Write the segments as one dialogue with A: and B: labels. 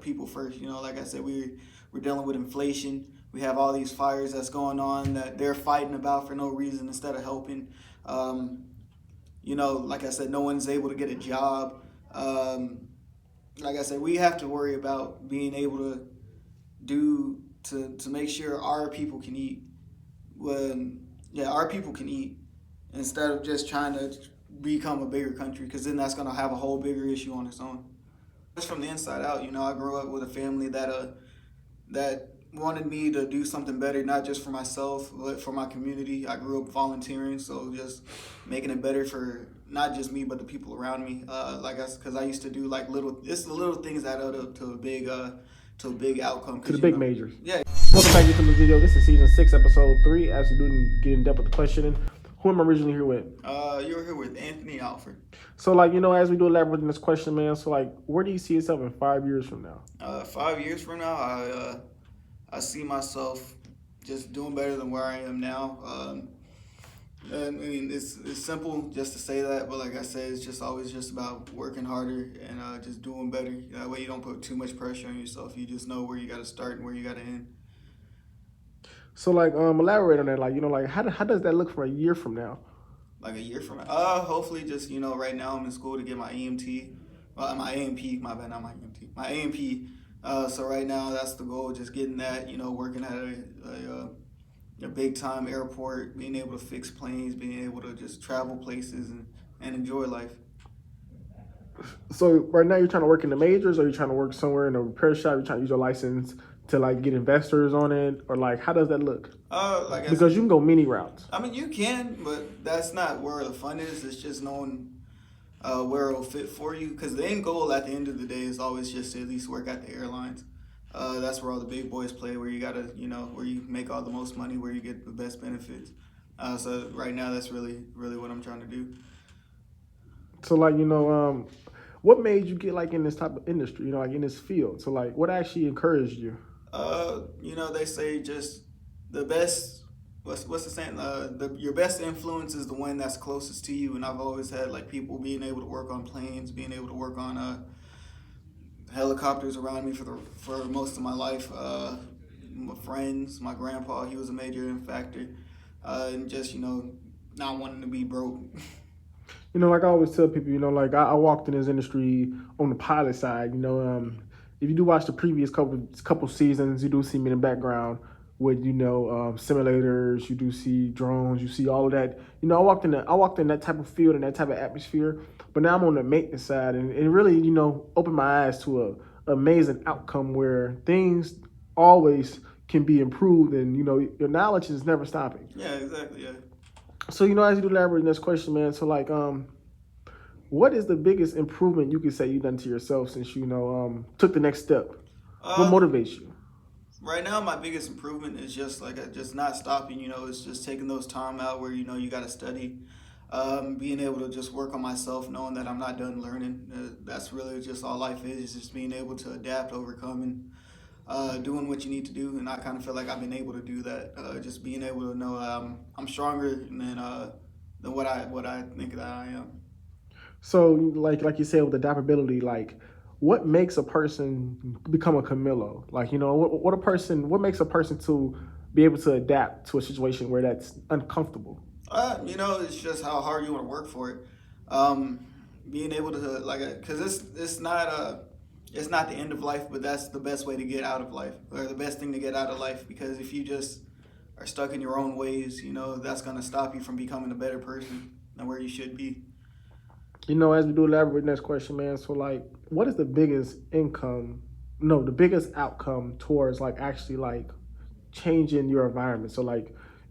A: people first. Like I said, we're dealing with inflation. We have all these fires that's going on that they're fighting about for no reason instead of helping. Um, like I said, no one's able to get a job. Um, like I said, we have to worry about being able to to make sure our people can eat. When yeah, our people can eat instead of just trying to become a bigger country, because then that's gonna have a whole bigger issue on its own. Just from the inside out, I grew up with a family that wanted me to do something better, not just for myself, but for my community. I grew up volunteering, so just making it better for not just me, but the people around me. Because I used to do like it's the little things that add up to a big outcome.
B: To the big majors.
A: Yeah.
B: Welcome back to the video. This is season 6, episode 3. As we do get in depth with the questioning, who am I originally here with?
A: You're here with Anthony Alfred.
B: So, as we do elaborate in this question, man. So, where do you see yourself in 5 years from now?
A: 5 years from now, I see myself just doing better than where I am now. I mean, it's simple just to say that, but like I said, it's just always just about working harder and just doing better. That way you don't put too much pressure on yourself. You just know where you got to start and where you got to end.
B: So, elaborate on that. How does that look for a year from now?
A: Like a year from now, hopefully just, right now I'm in school to get my EMT, my AMP, my bad, not my EMT, my AMP. So right now that's the goal, just getting that, working at a big time airport, being able to fix planes, being able to just travel places and enjoy life.
B: So right now you're trying to work in the majors, or you're trying to work somewhere in a repair shop? You're trying to use your license to get investors on it, or how does that look? Because you can go many routes.
A: I mean, you can, but that's not where the fun is. It's just knowing where it'll fit for you. Because the end goal at the end of the day is always just to at least work at the airlines. That's where all the big boys play, where you gotta, where you make all the most money, where you get the best benefits. So right now, that's really what I'm trying to do.
B: So what made you get in this type of industry, in this field? So what actually encouraged you?
A: They say just the best. What's the saying? Your best influence is the one that's closest to you. And I've always had people being able to work on planes, being able to work on helicopters around me for most of my life. My friends, my grandpa, he was a major factor, and just not wanting to be broke.
B: I always tell people, I walked in this industry on the pilot side. If you do watch the previous couple seasons, you do see me in the background with simulators. You do see drones. You see all of that. I walked in that type of field and that type of atmosphere. But now I'm on the maintenance side, and it really opened my eyes to a amazing outcome where things always can be improved, and your knowledge is never stopping.
A: Yeah, exactly. Yeah.
B: So as you do elaborate in this question, man. So what is the biggest improvement you could say you've done to yourself since you took the next step? What motivates you?
A: Right now, my biggest improvement is just just not stopping. It's just taking those time out where you got to study, being able to just work on myself, knowing that I'm not done learning. That's really just all life is just being able to adapt, overcome, and doing what you need to do. And I kind of feel like I've been able to do that. Just being able to know I'm stronger than what I think that I am.
B: So like you said, with adaptability, what makes a person become a Camilo? What makes a person to be able to adapt to a situation where that's uncomfortable?
A: It's just how hard you want to work for it. Being able to because it's not the end of life, but that's the best way to get out of life, or the best thing to get out of life. Because if you just are stuck in your own ways, that's gonna stop you from becoming a better person than where you should be.
B: As we do elaborate next question, man. So what is the biggest outcome towards actually changing your environment? So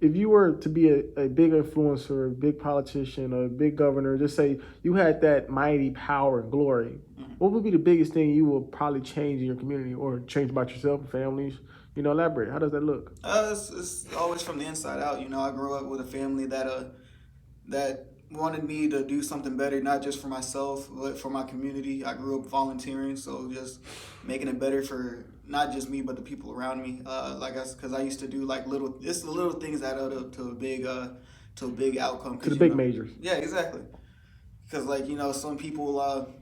B: if you were to be a big influencer, a big politician, or a big governor, just say you had that mighty power and glory, what would be the biggest thing you would probably change in your community or change about yourself and families? Elaborate. How does that look?
A: It's always from the inside out. I grew up with a family that wanted me to do something better, not just for myself, but for my community. I grew up volunteering, so just making it better for not just me, but the people around me. Because I used to do it's the little things that add up to a big outcome.
B: To the big majors.
A: Yeah, exactly. Because some people,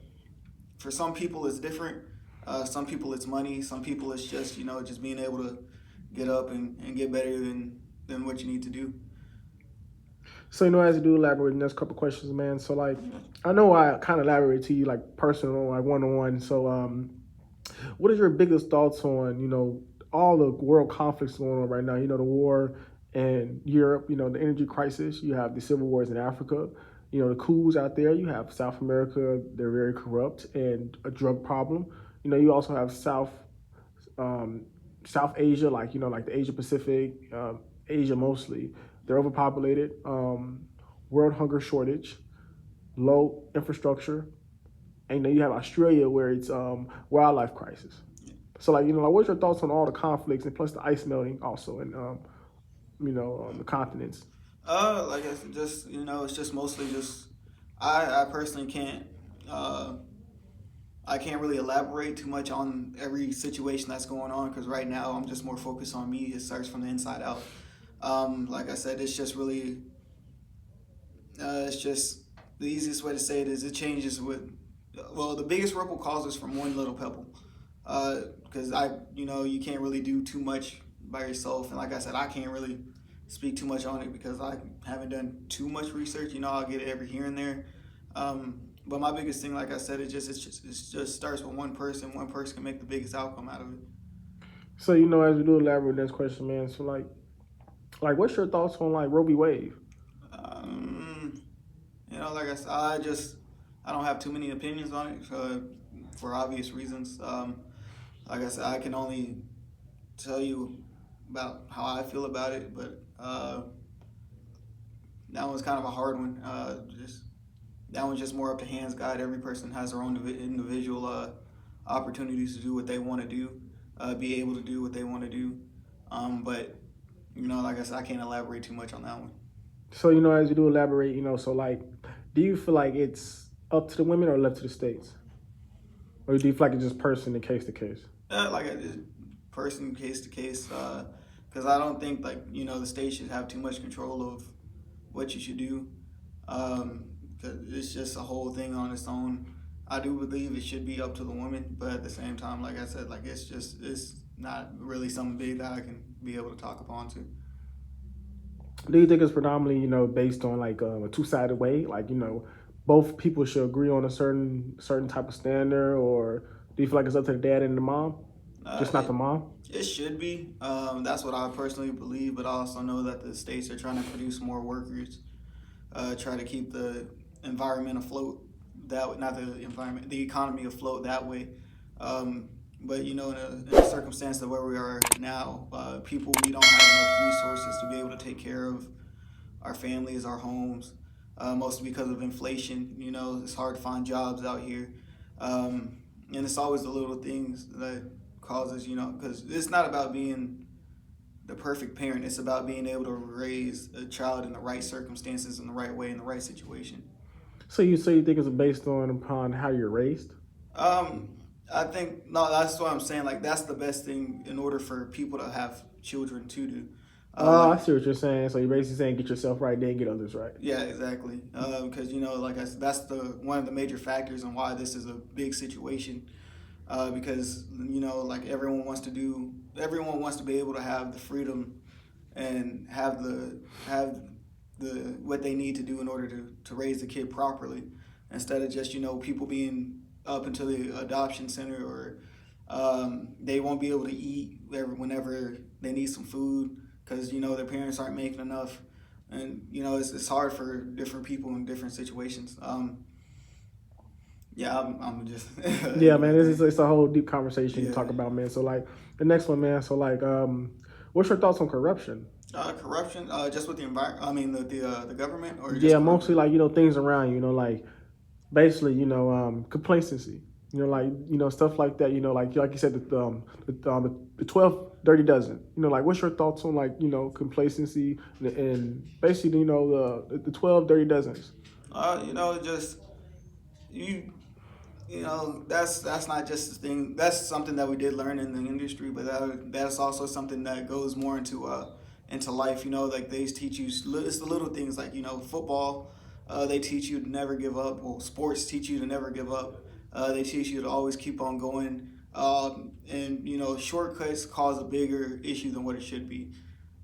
A: for some people it's different. Some people it's money. Some people it's just just being able to get up and get better than what you need to do.
B: So as you do elaborate, the next couple questions, man. So like, I know I kind of elaborate to you like personal, like one on one. So what is your biggest thoughts on all the world conflicts going on right now? The war in Europe. The energy crisis. You have the civil wars in Africa. The coups out there. You have South America. They're very corrupt and a drug problem. You also have um, South Asia, like like the Asia Pacific, Asia mostly. They're overpopulated. World hunger shortage, low infrastructure, and then you have Australia where it's wildlife crisis. So like like what's your thoughts on all the conflicts and plus the ice melting also and the continents?
A: Like it's just it's just mostly just I personally can't uh I can't really elaborate too much on every situation that's going on because right now I'm just more focused on me. It starts from the inside out. Like I said, it's just really it's just the easiest way to say it is it changes with well the biggest ripple causes from one little pebble because you can't really do too much by yourself, and like I said I can't really speak too much on it because I haven't done too much research. I'll get it every here and there. But my biggest thing, like I said, it just starts with one person. One person can make the biggest outcome out of it.
B: So as we do elaborate next question, man. So like what's your thoughts on like Roe v. Wade?
A: Um, like I said, I don't have too many opinions on it for obvious reasons. Like I said, I can only tell you about how I feel about it, but that one's kind of a hard one. Just that one's just more up to hands God. Every person has their own individual opportunities to do what they want to do, be able to do what they want to do. But like I said, I can't elaborate too much on that one.
B: So as you do elaborate, so like, do you feel like it's up to the women or left to the states, or do you feel like it's just person to case?
A: Like a person case to case, because I don't think like the state should have too much control of what you should do. 'Cause it's just a whole thing on its own. I do believe it should be up to the woman, but at the same time, like I said, like it's not really something big that I can be able to talk upon to.
B: Do you think it's predominantly based on like a two sided way, like both people should agree on a certain type of standard, or do you feel like it's up to the dad and the mom,
A: Uh,
B: just not the
A: it,
B: mom?
A: it should be. That's what I personally believe, but I also know that the states are trying to produce more workers, try to keep the environment afloat. That not the environment, the economy afloat that way. Um, but in a circumstance of where we are now, people we don't have enough resources to be able to take care of our families, our homes, mostly because of inflation. It's hard to find jobs out here, and it's always the little things that causes because it's not about being the perfect parent. It's about being able to raise a child in the right circumstances, in the right way, in the right situation.
B: So you think it's based on upon how you're raised?
A: Um, I think no, that's what I'm saying. Like that's the best thing in order for people to have children to do.
B: Oh,
A: Like
B: I see what you're saying. So you're basically saying get yourself right, then get others right.
A: yeah, exactly. Because like I said, that's the one of the major factors and why this is a big situation. Because like everyone wants to be able to have the freedom and have the what they need to do in order to raise the kid properly, instead of just people being up until the adoption center or they won't be able to eat whenever they need some food because their parents aren't making enough, and it's hard for different people in different situations. Yeah, I'm just
B: Yeah, man, it's a whole deep conversation to
A: yeah.
B: talk about, man. So like the next one, man. So like, what's your thoughts on corruption?
A: Corruption, just with the environment. I mean, the government, or just
B: Yeah, mostly
A: corruption.
B: like things around you, like basically complacency, like stuff like that, like you said the 12 dirty dozen, like what's your thoughts on like complacency and basically the 12 dirty dozens.
A: Just you that's not just a thing. That's something that we did learn in the industry, but that's also something that goes more into life. Like they teach you it's the little things like football. They teach you to never give up. Well, sports teach you to never give up. They teach you to always keep on going. And shortcuts cause a bigger issue than what it should be.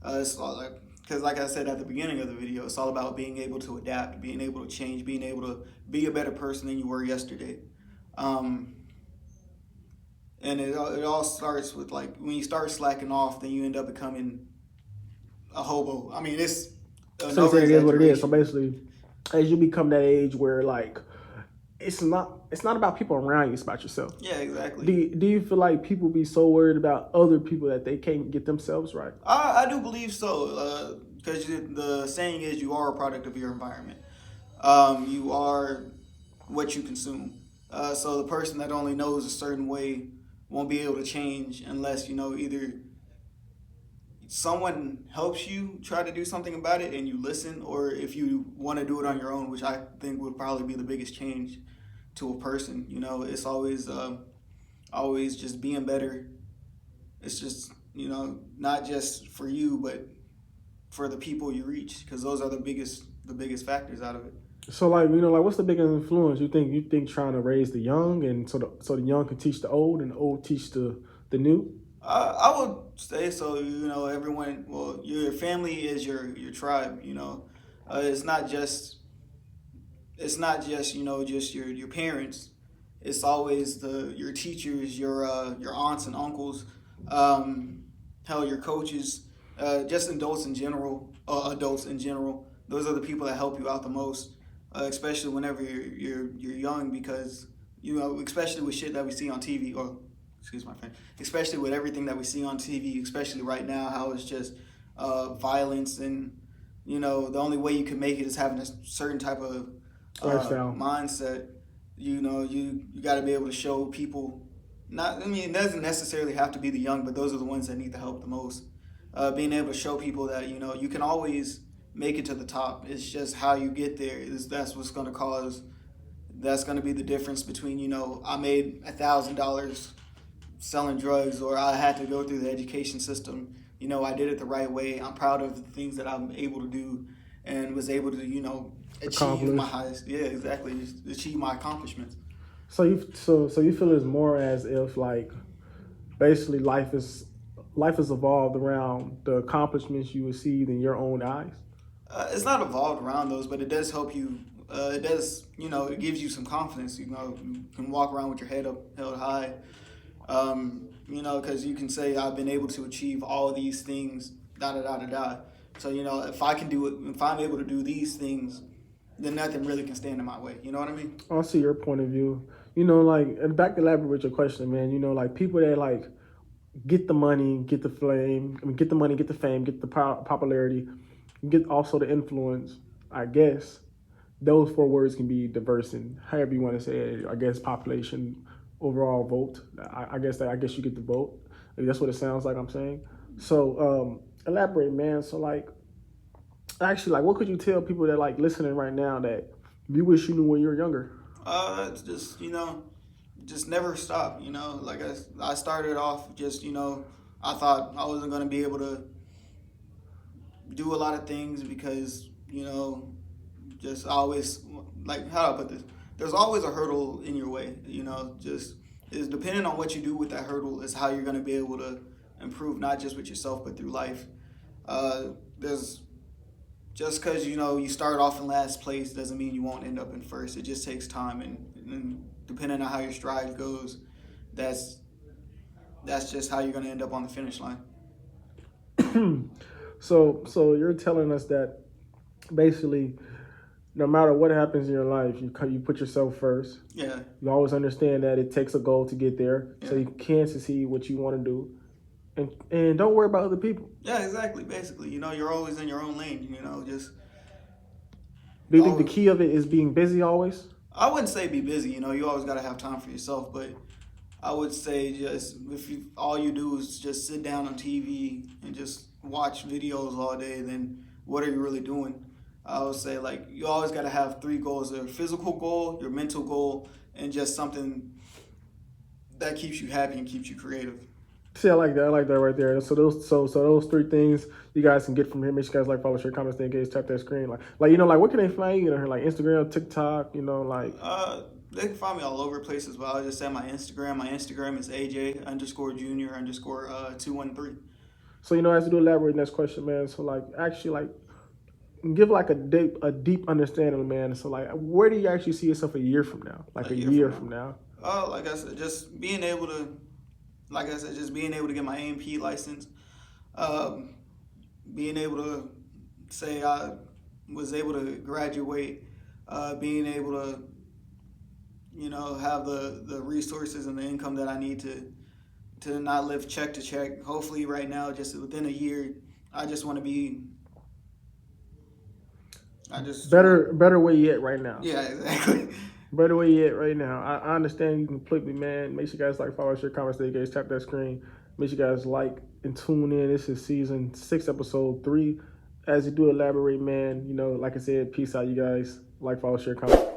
A: It's all like, because like I said at the beginning of the video, it's all about being able to adapt, being able to change, being able to be a better person than you were yesterday. Um, and it all starts with, like, when you start slacking off, then you end up becoming a hobo. I mean, it's
B: So you
A: no
B: said it is what it is. So
A: exaggeration.
B: basically, as you become that age where like it's not about people around you, it's about yourself.
A: Yeah, exactly.
B: Do you feel like people be so worried about other people that they can't get themselves right?
A: I do believe so, because the saying is you are a product of your environment. You are what you consume. So the person that only knows a certain way won't be able to change unless either someone helps you try to do something about it and you listen, or if you want to do it on your own, which I think would probably be the biggest change to a person. It's always just being better. It's just not just for you, but for the people you reach, because those are the biggest factors out of it.
B: So like like what's the biggest influence you think trying to raise the young and so the young can teach the old and the old teach the new?
A: I would say so. Everyone. Well, your family is your tribe. It's not just just your parents. It's always your teachers, your aunts and uncles, um, hell, your coaches, just adults in general. Those are the people that help you out the most, especially whenever you're young, because especially with shit that we see on TV, or excuse my friend, especially with everything that we see on TV, especially right now, how it's just violence, and the only way you can make it is having a certain type of
B: Lifestyle.
A: mindset. You got to be able to show people. Not, I mean, it doesn't necessarily have to be the young, but those are the ones that need the help the most. Being able to show people that you can always make it to the top. It's just how you get there. That's what's going to cause. That's going to be the difference between I made $1,000 selling drugs, or I had to go through the education system. I did it the right way. I'm proud of the things that I'm able to do, and was able to achieve my
B: Accomplish.
A: highest. Yeah, exactly. Achieve my accomplishments.
B: So you feel it's more as if like basically life is evolved around the accomplishments you achieved in your own eyes.
A: It's not evolved around those, but it does help you. It does, it gives you some confidence. You can walk around with your head up held high. Because you can say, I've been able to achieve all of these things, da da da da da. So if I can do it, if I'm able to do these things, then nothing really can stand in my way. You know what I mean?
B: I see your point of view. Like, and back to elaborate with your question, man. Like people that like get the money, get the flame, get the money, get the fame, get the popularity, get also the influence. I guess those four words can be diverse and however you want to say it. I guess population, overall vote. I guess you get the vote. Like, that's what it sounds like I'm saying. So elaborate, man. So like, actually, like, what could you tell people that like listening right now that you wish you knew when you were younger?
A: It's just never stop. Like I started off just I thought I wasn't gonna be able to do a lot of things because just always, like, how do I put this? There's always a hurdle in your way. Just is depending on what you do with that hurdle is how you're gonna be able to improve, not just with yourself but through life. There's just because you start off in last place doesn't mean you won't end up in first. It just takes time, and depending on how your stride goes, that's just how you're going to end up on the finish line.
B: So you're telling us that basically, no matter what happens in your life, you put yourself first.
A: Yeah.
B: You always understand that it takes a goal to get there,
A: Yeah.
B: so you can succeed what you want to do, and don't worry about other people.
A: Yeah, exactly. Basically, you're always in your own lane. Just
B: Do you think the
A: always.
B: key of it is being busy always?
A: I wouldn't say be busy. You always got to have time for yourself, but I would say just if all you do is just sit down on TV and just watch videos all day, then what are you really doing? I would say, like, you always got to have three goals: your physical goal, your mental goal, and just something that keeps you happy and keeps you creative.
B: See, I like that. I like that right there. So those three things you guys can get from here. Make sure you guys like, follow, share, comment, stay engaged, tap that screen. Like what can they find you on here? Like Instagram, TikTok. Like
A: Uh, They can find me all over the place as well. I just say my Instagram. My Instagram is AJ_Junior_213.
B: So as you do elaborate next question, man. So like actually like give like a deep understanding, man. So like where do you actually see yourself a year from now? Like
A: A
B: a
A: year from
B: year
A: now.
B: from now.
A: Oh, like I said, just being able to, like I said, just being able to get my A&P license, um, being able to say I was able to graduate, being able to, have the resources and the income that I need to not live check to check. Hopefully, right now, just within a year, I just want to be. I just want.
B: Better way yet right now.
A: Yeah, exactly.
B: Better way yet right now. I understand you completely, man. Make sure you guys like, follow, share, comment, stay engaged, tap that screen. Make sure you guys like and tune in. This is season 6, episode 3. As you do elaborate, man, like I said, peace out, you guys. Like, follow, share, comment.